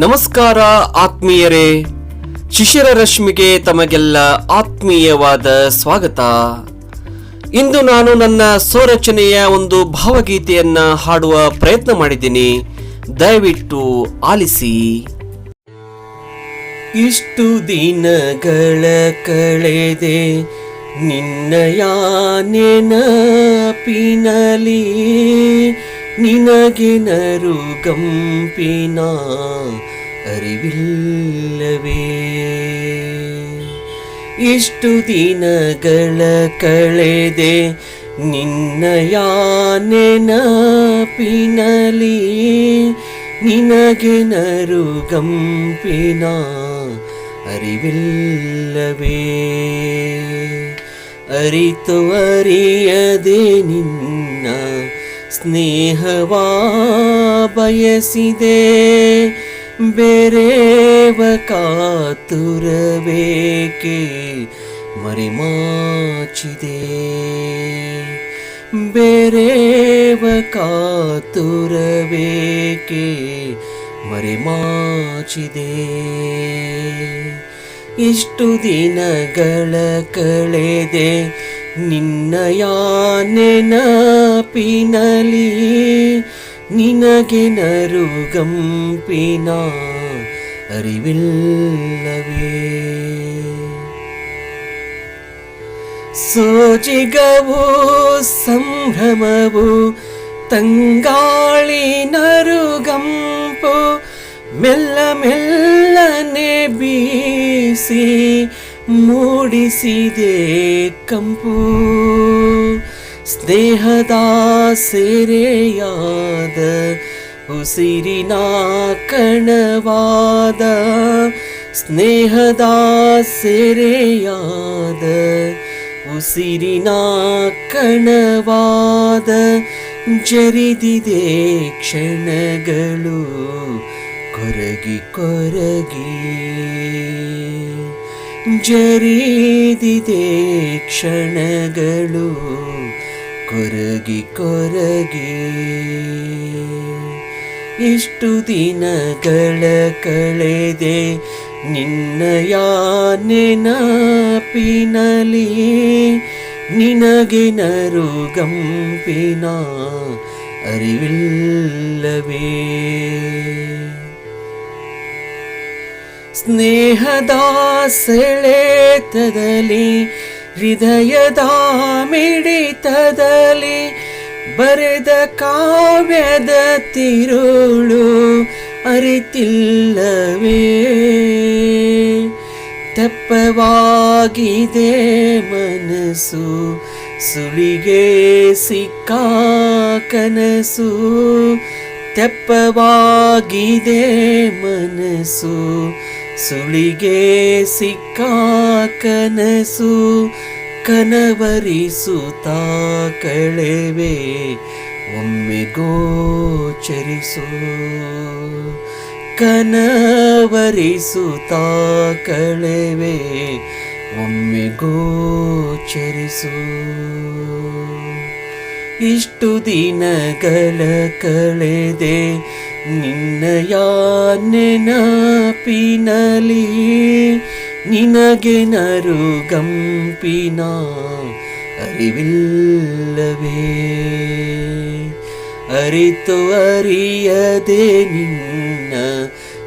ನಮಸ್ಕಾರ ಆತ್ಮೀಯರೇ, ಶಿಶಿರ ರಶ್ಮಿಗೆ ತಮಗೆಲ್ಲ ಆತ್ಮೀಯವಾದ ಸ್ವಾಗತ. ಇಂದು ನಾನು ನನ್ನ ಸ್ವರಚನೆಯ ಒಂದು ಭಾವಗೀತೆಯನ್ನ ಹಾಡುವ ಪ್ರಯತ್ನ ಮಾಡಿದ್ದೀನಿ. ದಯವಿಟ್ಟು ಆಲಿಸಿ. ಇಷ್ಟು ದಿನಗಳ ಕಳೆದೆ ನಿನ್ನಯ ನೆನಪಿನಲಿ, ನಿನಗೆ ನರುಗಂಪಿನ ಅರಿವಿಲ್ಲವೇ. ಇಷ್ಟು ದಿನಗಳ ಕಳೆದೆ ನಿನ್ನಯ ನೆನಪಿನಲಿ, ನಿನಗೆ ನರುಗಂಪಿನ ಅರಿವಿಲ್ಲವೇ. ಅರಿತು ಅರಿಯದೆ ನಿನ್ನ ಸ್ನೇಹವಾ ಬಯಸಿದೆ, ಬೇರೇವ ಕಾತುರಬೇಕೆ ಮರೆಮಾಚಿದೆ. ಬೇರೇವ ಕಾತುರಬೇಕೆ ಮರೆಮಾಚಿದೆ. ಇಷ್ಟು ದಿನಗಳ ಕಳೆದೆ ನಿನ್ನಯ ನೆನಪಿನಲಿ, ನಿನಗೆ ನರುಗಂಪಿನ ಅರಿವಿಲ್ಲವೇ. ಸೋಜಿಗವು ಸಂಭ್ರಮವು ತಂಗಾಳಿ ನರುಗಂಪು, ಮೆಲ್ಲ ಮೆಲ್ಲನೆ ಬೀಸಿ ಮೂಡಿಸಿದೆ ಕಂಪು. ಸ್ನೇಹದ ಸೆರೆಯಾದ ಉಸಿರಿನ ಕಣವಾದ, ಸ್ನೇಹದ ಸೆರೆಯಾದ ಉಸಿರಿನ ಕಣವಾದ, ಜರಿದಿದೆ ಕ್ಷಣಗಳು ಕೊರಗಿ ಕೊರಗಿ. ಜರಿದಿದೆ ಕ್ಷಣಗಳು ಕೊರಗಿ ಕೊರಗಿ. ಇಷ್ಟು ದಿನಗಳ ಕಳೆದೆ ನಿನ್ನಯ ನೆನಪಿನಲಿ, ನಿನಗೆ ನರುಗಂಪಿನ ಅರಿವಿಲ್ಲವೇ. ಸ್ನೇಹದ ಸೆಳೆತದಲ್ಲಿ, ಹೃದಯದ ಮಿಡಿತದಲ್ಲಿ, ಬರೆದ ಕಾವ್ಯದ ತಿರುಳು ಅರಿತಿಲ್ಲವೇ. ತೆಪ್ಪವಾಗಿದೆ ಮನಸ್ಸು, ಸುಳಿಗೆ ಸಿಕ್ಕ ಕನಸು. ತೆಪ್ಪವಾಗಿದೆ ಮನಸ್ಸು, ಸುಳಿಗೆ ಸಿಕ್ಕ ಕನಸು. ಕನವರಿಸುತ್ತ ಕಳೆವೆ ಒಮ್ಮೆ ಗೋಚರಿಸು. ಕನವರಿಸುತ್ತ ಕಳೆವೆ ಒಮ್ಮೆ ಗೋಚರಿಸು. ಇಷ್ಟು ದಿನಗಳ ಕಳೆದೆ ನಿನ್ನಯ ನೆನಪಿನಲಿ, ನಿನಗೆ ನರುಗಂಪಿನ ಅರಿವಿಲ್ಲವೇ. ಅರಿತು ಅರಿಯದೆ ನಿನ್ನ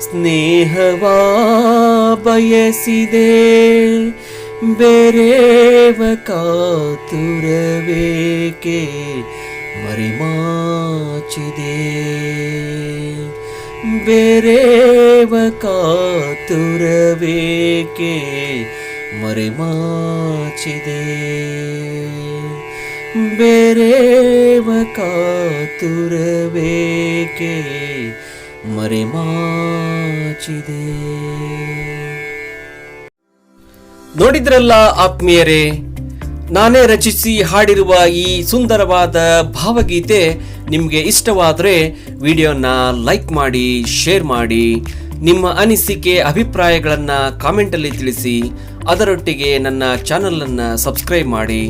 ಸ್ನೇಹವಾ ಬಯಸಿದೆ, ಬೇರೇವ ಕಾತುರಬೇಕೆ ಮರೆಮಾಚಿದೆ. ಬೇರೇವ ಕಾತುರಬೇಕೆ ಮರೆಮಾಚಿದೆ. ಬೇರೇವ ಕಾತುರಬೇಕೆ ಮರೆಮಾಚಿದೆ. ನೋಡಿದ್ರಲ್ಲ ಆತ್ಮೀಯರೇ, ನಾನೇ ರಚಿಸಿ ಹಾಡಿರುವ ಈ ಸುಂದರವಾದ ಭಾವಗೀತೆ ನಿಮಗೆ ಇಷ್ಟವಾದರೆ ವಿಡಿಯೋನ ಲೈಕ್ ಮಾಡಿ, ಶೇರ್ ಮಾಡಿ. ನಿಮ್ಮ ಅನಿಸಿಕೆ ಅಭಿಪ್ರಾಯಗಳನ್ನು ಕಾಮೆಂಟಲ್ಲಿ ತಿಳಿಸಿ. ಅದರೊಟ್ಟಿಗೆ ನನ್ನ ಚಾನಲನ್ನು ಸಬ್ಸ್ಕ್ರೈಬ್ ಮಾಡಿ.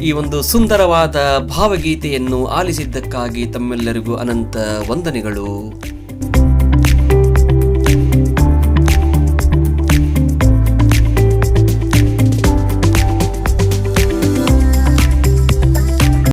ಈ ಒಂದು ಸುಂದರವಾದ ಭಾವಗೀತೆಯನ್ನು ಆಲಿಸಿದ್ದಕ್ಕಾಗಿ ತಮ್ಮೆಲ್ಲರಿಗೂ ಅನಂತ ವಂದನೆಗಳು.